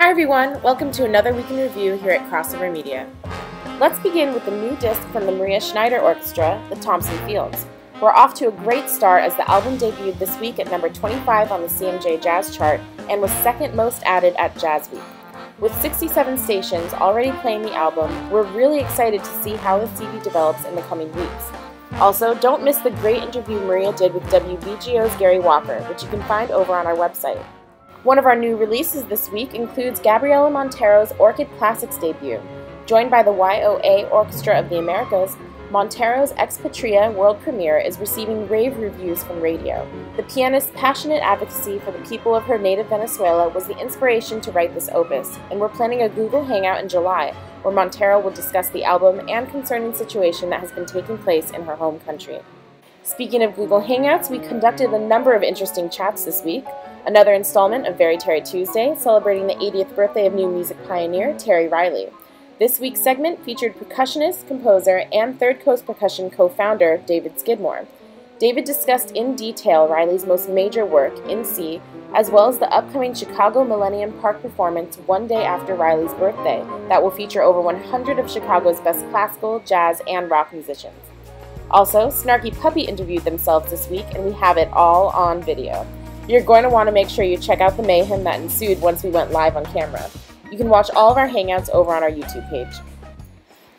Hi everyone, welcome to another week in review here at Crossover Media. Let's begin with the new disc from the Maria Schneider Orchestra, the Thompson Fields. We're off to a great start as the album debuted this week at number 25 on the CMJ Jazz chart and was second most added at Jazz Week. With 67 stations already playing the album, we're really excited to see how the CD develops in the coming weeks. Also, don't miss the great interview Maria did with WBGO's Gary Walker, which you can find over on our website. One of our new releases this week includes Gabriela Montero's Orchid Classics debut. Joined by the YOA Orchestra of the Americas, Montero's Ex Patria world premiere is receiving rave reviews from radio. The pianist's passionate advocacy for the people of her native Venezuela was the inspiration to write this opus, and we're planning a Google Hangout in July, where Montero will discuss the album and concerning situation that has been taking place in her home country. Speaking of Google Hangouts, we conducted a number of interesting chats this week. Another installment of Very Terry Tuesday, celebrating the 80th birthday of new music pioneer Terry Riley. This week's segment featured percussionist, composer, and Third Coast Percussion co-founder David Skidmore. David discussed in detail Riley's most major work, In C, as well as the upcoming Chicago Millennium Park performance one day after Riley's birthday that will feature over 100 of Chicago's best classical, jazz, and rock musicians. Also, Snarky Puppy interviewed themselves this week, and we have it all on video. You're going to want to make sure you check out the mayhem that ensued once we went live on camera. You can watch all of our hangouts over on our YouTube page.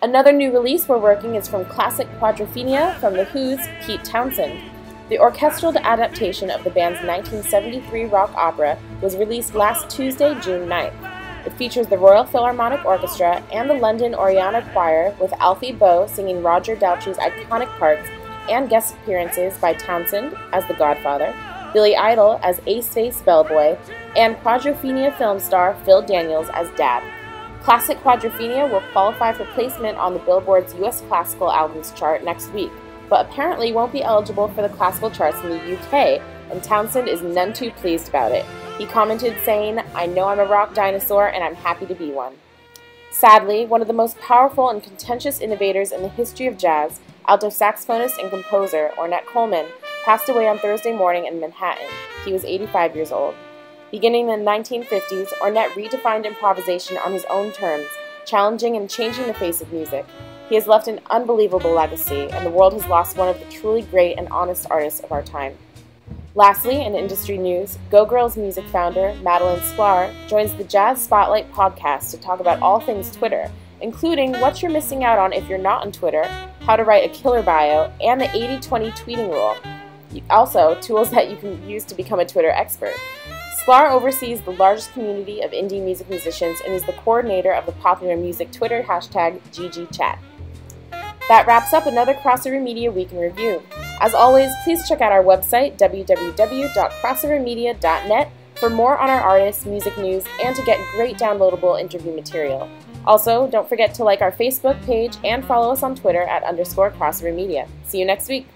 Another new release we're working is from classic Quadrophenia from The Who's Pete Townshend. The orchestral adaptation of the band's 1973 rock opera was released last Tuesday, June 9th. It features the Royal Philharmonic Orchestra and the London Oriana Choir, with Alfie Boe singing Roger Daltrey's iconic parts, and guest appearances by Townshend as the Godfather, Billy Idol as Ace-Face Bellboy, and Quadrophenia film star Phil Daniels as Dad. Classic Quadrophenia will qualify for placement on the Billboard's US Classical Albums chart next week, but apparently won't be eligible for the classical charts in the UK, and Townshend is none too pleased about it. He commented saying, "I know I'm a rock dinosaur and I'm happy to be one." Sadly, one of the most powerful and contentious innovators in the history of jazz, alto saxophonist and composer Ornate Coleman, passed away on Thursday morning in Manhattan. He was 85 years old. Beginning in the 1950s, Ornate redefined improvisation on his own terms, challenging and changing the face of music. He has left an unbelievable legacy, and the world has lost one of the truly great and honest artists of our time. Lastly, in industry news, Gurls music founder Madeline Sklar joins the Jazz Spotlight podcast to talk about all things Twitter, including what you're missing out on if you're not on Twitter, how to write a killer bio, and the 80-20 tweeting rule. Also, tools that you can use to become a Twitter expert. Sklar oversees the largest community of indie music musicians and is the coordinator of the popular music Twitter hashtag GGChat. That wraps up another Crossover Media Week in Review. As always, please check out our website, www.crossovermedia.net, for more on our artists, music news, and to get great downloadable interview material. Also, don't forget to like our Facebook page and follow us on Twitter at _crossovermedia. See you next week.